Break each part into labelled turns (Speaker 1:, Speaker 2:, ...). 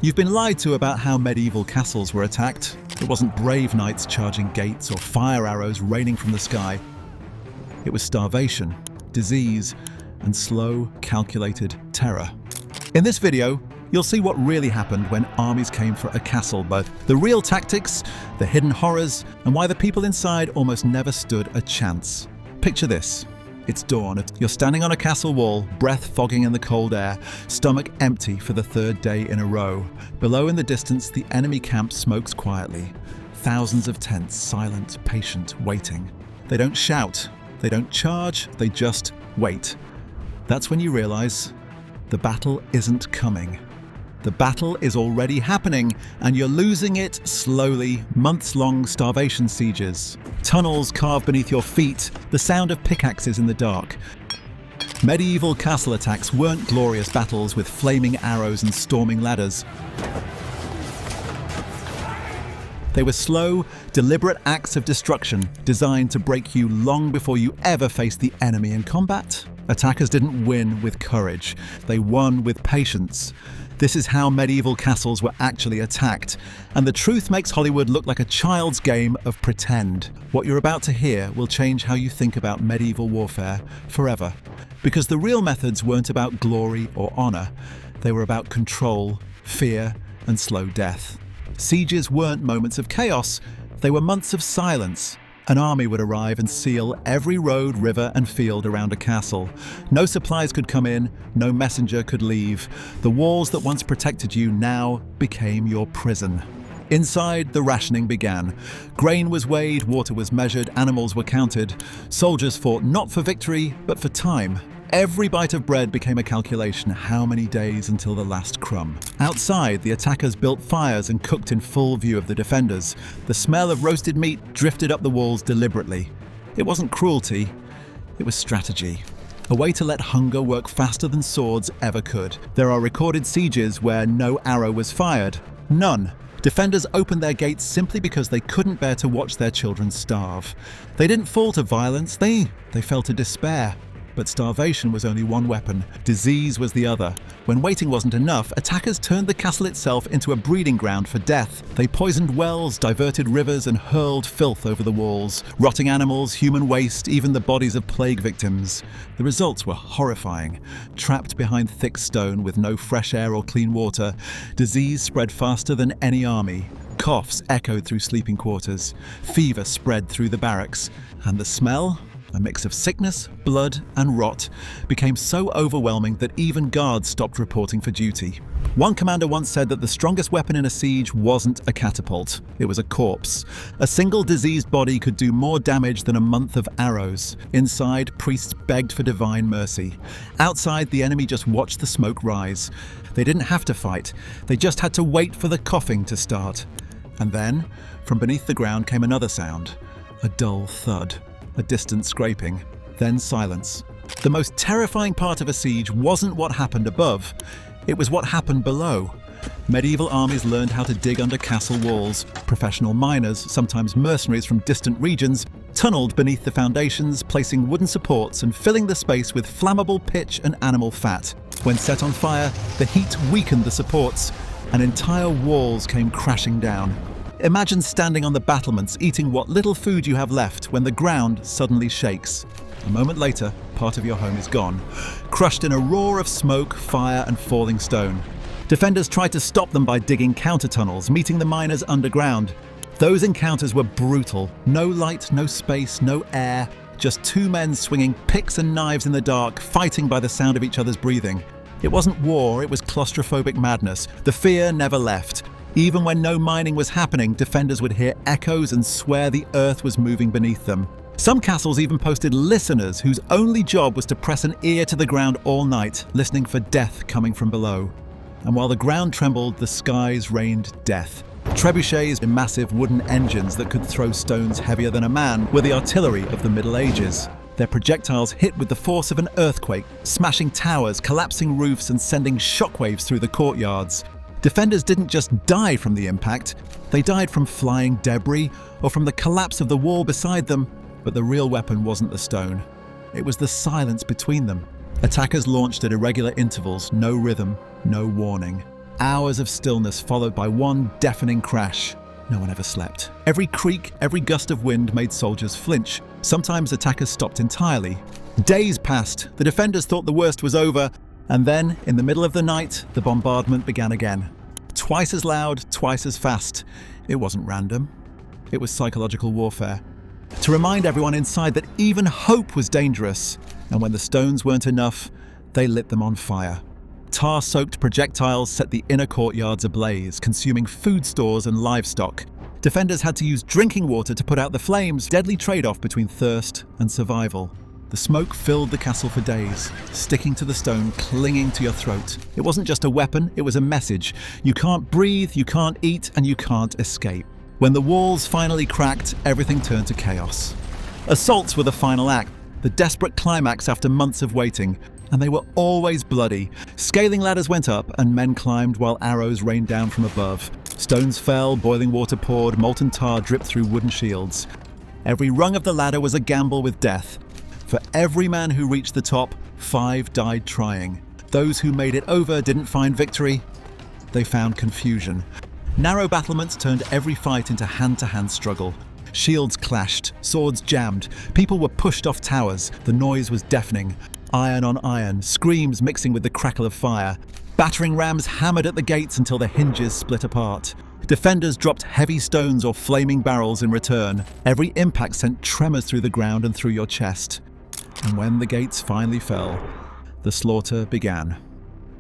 Speaker 1: You've been lied to about how medieval castles were attacked. It wasn't brave knights charging gates or fire arrows raining from the sky. It was starvation, disease, and slow, calculated terror. In this video, you'll see what really happened when armies came for a castle, both the real tactics, the hidden horrors, and why the people inside almost never stood a chance. Picture this. It's dawn. You're standing on a castle wall, breath fogging in the cold air, stomach empty for the third day in a row. Below in the distance, the enemy camp smokes quietly. Thousands of tents, silent, patient, waiting. They don't shout, they don't charge, they just wait. That's when you realize the battle isn't coming. The battle is already happening, and you're losing it slowly. Months-long starvation sieges. Tunnels carved beneath your feet, the sound of pickaxes in the dark. Medieval castle attacks weren't glorious battles with flaming arrows and storming ladders. They were slow, deliberate acts of destruction designed to break you long before you ever faced the enemy in combat. Attackers didn't win with courage. They won with patience. This is how medieval castles were actually attacked, and the truth makes Hollywood look like a child's game of pretend. What you're about to hear will change how you think about medieval warfare forever. Because the real methods weren't about glory or honor. They were about control, fear, and slow death. Sieges weren't moments of chaos, they were months of silence. An army would arrive and seal every road, river, and field around a castle. No supplies could come in, no messenger could leave. The walls that once protected you now became your prison. Inside, the rationing began. Grain was weighed, water was measured, animals were counted. Soldiers fought not for victory, but for time. Every bite of bread became a calculation, how many days until the last crumb. Outside, the attackers built fires and cooked in full view of the defenders. The smell of roasted meat drifted up the walls deliberately. It wasn't cruelty, it was strategy. A way to let hunger work faster than swords ever could. There are recorded sieges where no arrow was fired. None. Defenders opened their gates simply because they couldn't bear to watch their children starve. They didn't fall to violence, they fell to despair. But starvation was only one weapon, disease was the other. When waiting wasn't enough, attackers turned the castle itself into a breeding ground for death. They poisoned wells, diverted rivers, and hurled filth over the walls. Rotting animals, human waste, even the bodies of plague victims. The results were horrifying. Trapped behind thick stone with no fresh air or clean water, disease spread faster than any army. Coughs echoed through sleeping quarters. Fever spread through the barracks. And the smell? A mix of sickness, blood, and rot, became so overwhelming that even guards stopped reporting for duty. One commander once said that the strongest weapon in a siege wasn't a catapult, it was a corpse. A single diseased body could do more damage than a month of arrows. Inside, priests begged for divine mercy. Outside, the enemy just watched the smoke rise. They didn't have to fight, they just had to wait for the coughing to start. And then, from beneath the ground came another sound, a dull thud. A distant scraping, then silence. The most terrifying part of a siege wasn't what happened above, it was what happened below. Medieval armies learned how to dig under castle walls. Professional miners, sometimes mercenaries from distant regions, tunneled beneath the foundations, placing wooden supports and filling the space with flammable pitch and animal fat. When set on fire, the heat weakened the supports, and entire walls came crashing down. Imagine standing on the battlements eating what little food you have left when the ground suddenly shakes. A moment later, part of your home is gone, crushed in a roar of smoke, fire, and falling stone. Defenders tried to stop them by digging counter-tunnels, meeting the miners underground. Those encounters were brutal. No light, no space, no air. Just two men swinging picks and knives in the dark, fighting by the sound of each other's breathing. It wasn't war, it was claustrophobic madness. The fear never left. Even when no mining was happening, defenders would hear echoes and swear the earth was moving beneath them. Some castles even posted listeners whose only job was to press an ear to the ground all night, listening for death coming from below. And while the ground trembled, the skies rained death. Trebuchets and massive wooden engines that could throw stones heavier than a man were the artillery of the Middle Ages. Their projectiles hit with the force of an earthquake, smashing towers, collapsing roofs, and sending shockwaves through the courtyards. Defenders didn't just die from the impact, they died from flying debris or from the collapse of the wall beside them. But the real weapon wasn't the stone, it was the silence between them. Attackers launched at irregular intervals, no rhythm, no warning. Hours of stillness followed by one deafening crash. No one ever slept. Every creak, every gust of wind made soldiers flinch. Sometimes attackers stopped entirely. Days passed. The defenders thought the worst was over. And then, in the middle of the night, the bombardment began again. Twice as loud, twice as fast. It wasn't random. It was psychological warfare. To remind everyone inside that even hope was dangerous. And when the stones weren't enough, they lit them on fire. Tar-soaked projectiles set the inner courtyards ablaze, consuming food stores and livestock. Defenders had to use drinking water to put out the flames, deadly trade-off between thirst and survival. The smoke filled the castle for days, sticking to the stone, clinging to your throat. It wasn't just a weapon, it was a message. You can't breathe, you can't eat, and you can't escape. When the walls finally cracked, everything turned to chaos. Assaults were the final act, the desperate climax after months of waiting. And they were always bloody. Scaling ladders went up, and men climbed while arrows rained down from above. Stones fell, boiling water poured, molten tar dripped through wooden shields. Every rung of the ladder was a gamble with death. For every man who reached the top, 5 died trying. Those who made it over didn't find victory. They found confusion. Narrow battlements turned every fight into hand-to-hand struggle. Shields clashed, swords jammed, people were pushed off towers. The noise was deafening. Iron on iron, screams mixing with the crackle of fire. Battering rams hammered at the gates until the hinges split apart. Defenders dropped heavy stones or flaming barrels in return. Every impact sent tremors through the ground and through your chest. And when the gates finally fell, the slaughter began.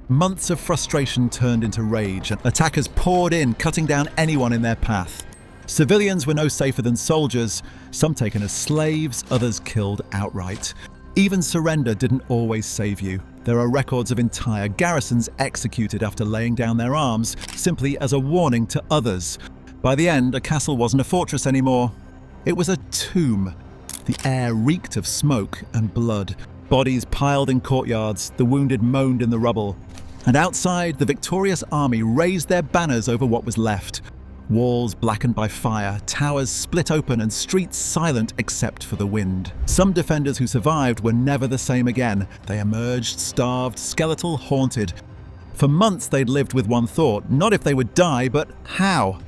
Speaker 1: Months of frustration turned into rage, and attackers poured in, cutting down anyone in their path. Civilians were no safer than soldiers, some taken as slaves, others killed outright. Even surrender didn't always save you. There are records of entire garrisons executed after laying down their arms, simply as a warning to others. By the end, a castle wasn't a fortress anymore. It was a tomb. The air reeked of smoke and blood. Bodies piled in courtyards, the wounded moaned in the rubble. And outside, the victorious army raised their banners over what was left. Walls blackened by fire, towers split open, and streets silent except for the wind. Some defenders who survived were never the same again. They emerged, starved, skeletal, haunted. For months they'd lived with one thought, not if they would die, but how?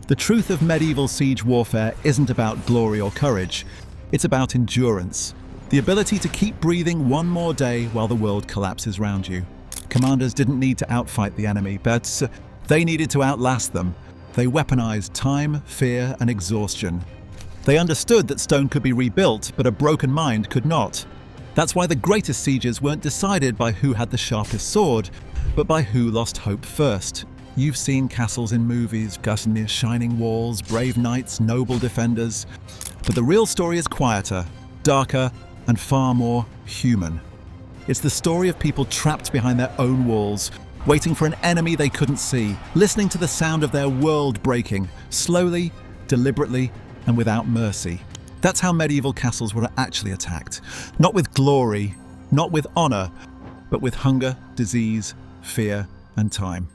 Speaker 1: The truth of medieval siege warfare isn't about glory or courage. It's about endurance. The ability to keep breathing one more day while the world collapses round you. Commanders didn't need to outfight the enemy, but they needed to outlast them. They weaponized time, fear, and exhaustion. They understood that stone could be rebuilt, but a broken mind could not. That's why the greatest sieges weren't decided by who had the sharpest sword, but by who lost hope first. You've seen castles in movies, glistening shining walls, brave knights, noble defenders. But the real story is quieter, darker, and far more human. It's the story of people trapped behind their own walls, waiting for an enemy they couldn't see, listening to the sound of their world breaking, slowly, deliberately, and without mercy. That's how medieval castles were actually attacked. Not with glory, not with honor, but with hunger, disease, fear, and time.